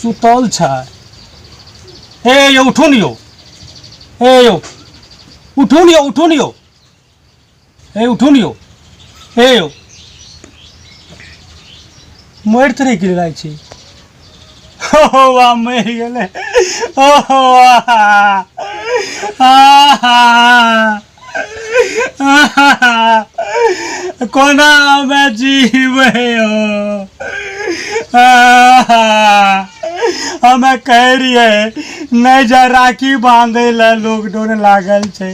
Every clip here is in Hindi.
सुतल छै। हे यौ उठू न यौ, हे यौ उठू न यौ, उठू न यौ, हे उठू न यौ, हे यौ मरि तऽ नहीं गेलै छै। हो वाह मरि गेलै, ओहो कोना हमे जीबै हो। हमे कह रहिए नहीं जा राखी बांधे ला लॉकडाउन लागल छै,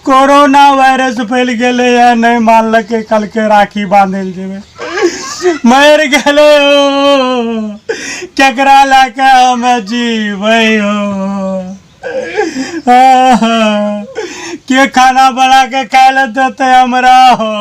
कोरोना वायरस फैल गेलै है, नहीं मानलकै कल के राखी बांधे जेबै, मर गेलै हो, केकरा लेके हमे जीबै हो। के खाना बना के खाए ले देते हमरा हो।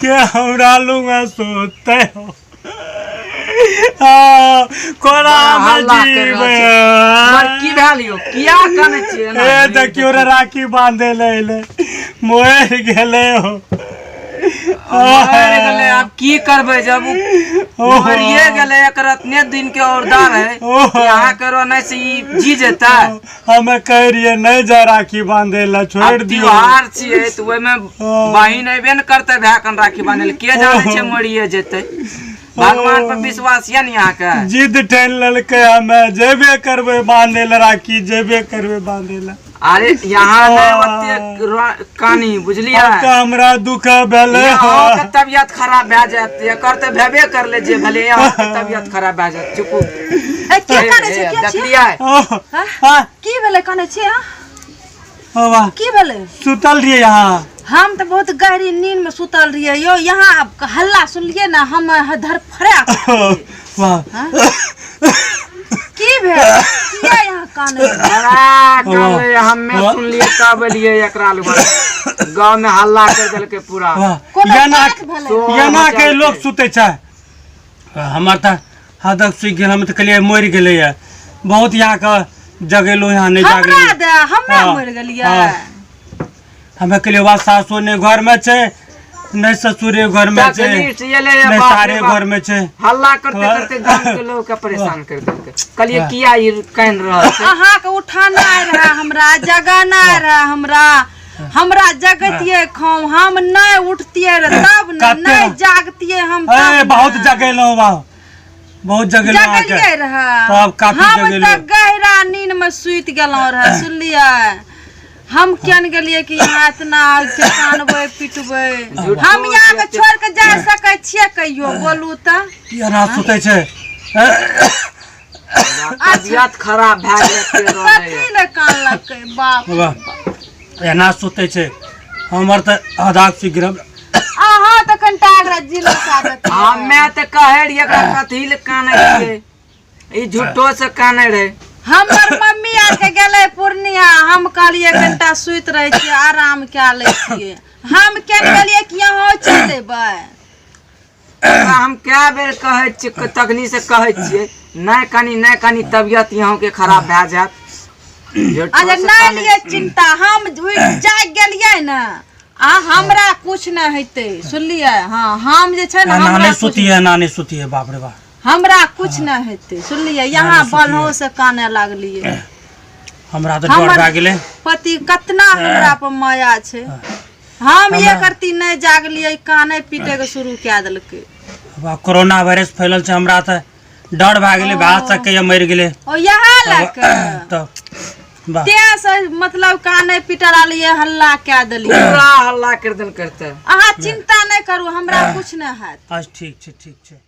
के हमरा लुंगा सोते हो। कोना जीवे की भेलियो किया कने छियै ना। ए देखियो रे राखी बांधे ले मर गेले हो। मर गेले अब की करबै, जब मरिए गेले एकर इतने दिन के औरदार है, यहाँ करो नहीं से जी जेता। हमें कह रहिए नहीं जा राखी बांधे ला, छोड़ दियो। त्योहार छियै त ओय में बहिन अइबे न करते भाय कन राखी बांधे ले, के जाने छै मरिए जेते। भगवान पर विश्वास है न यहाँ के। जिद ठान ललकै हमें जेबे करबे बांधे ला राखी, जेबे करबे बांधे ला। अरे यहाँ नहीं ओते कहानी बुझलिए, हमरा दुख भेले हो, तबियत खराब भए जात, एकर त भेबे करले जे भले यहाँ तबियत खराब भए जात। चुपू ए की करे छै, के देखलिए की भेले कने छै। वाह की भेले, सुतल रहिए यहाँ। हम तो बहुत गहरी नींद में सुतल रहिए यो, यहाँ हल्ला सुनलिए ना हम धर फड़े। वाह की भेल, किया यहाँ काने काने हमें सुनलिए तब लिए एकरा लुबा गांव में हल्ला कर देलके पूरा। yana के लोग सुते छै, हमर त हदक सुई गेल, हम त कहलिए मर गेले है। बहुत यहाँ का जगेलो, यहाँ नहीं जागले, हमे मर गेलिए। हमें कहलिए बा सासो ने घर में छे, नहीं ससुरे घर में छे, नहीं सारे घर में छे। हल्ला करते करते गांव के लोग के परेशान कर देलके। कहलिए किया ई कान रहल छै। अहाँ के उठाना रहा हमरा, जगाना रहा हमरा जगतिए हम नहीं उठतिए रे, तब नहीं जागतिए हम। बहुत जगेलो बा, बहुत जगेलो जगलिए रहा, तब काफी जगेलो। हम त गहरा नींद में सुत गेलो रहा, सुनलिए। हम केन गेलिए कि यहाँ इतना कानबे पिटबे, हम यहाँ के छोड़ के जा सकै छियै कहियो, बोलू त। यहाँ सुते छै, तबियत खराब भए गेलै, कथी ले कान लकै बाप। यहाँ सुते छै, हमर त आधा से गिरब। अहाँ त कनटा जिला सादत। हमे त कहे रहिए कथी ले काने छियै, ई झूठो से काने रहे। हमर मम्मी आर के गेले पूर्णिया, हम कहलिए कनटा सुत रहे छियै, आराम क्या ले छियै। हम केन गेलिए कि यहाँ चलेबै। हम क्या बेर कहे छियै, तखनी से कहे छियै नहीं कनी तबियत यहाँ के खराब भए जात। अच्छा नहीं लिए चिंता, हम जाग गेलिए ना, हमरा कुछ नहीं हेते, सुनलिए। हाँ हम जे छै ना, नानी सुतिए बाप रे बाप, हमरा कुछ नहीं हेते, सुनलिए। यहाँ बन्हो से काने लागलिए, हमरा तो डर भए गेले। पति कतना हमरा पर माया छै, हम ये करती नहीं जागलिए, काने पीटे के शुरू कए देलकै। कोरोना वायरस फैलल छै, हमरा त डर भए गेले, भाग सके या मर गेले। ओ यहाँ लके तो तें से मतलब काने पीटे लिए, हल्ला कए देलिए, पूरा हल्ला कर देल करते। अहाँ चिंता नहीं करू, हमरा कुछ नहीं हैत। ठीक छै।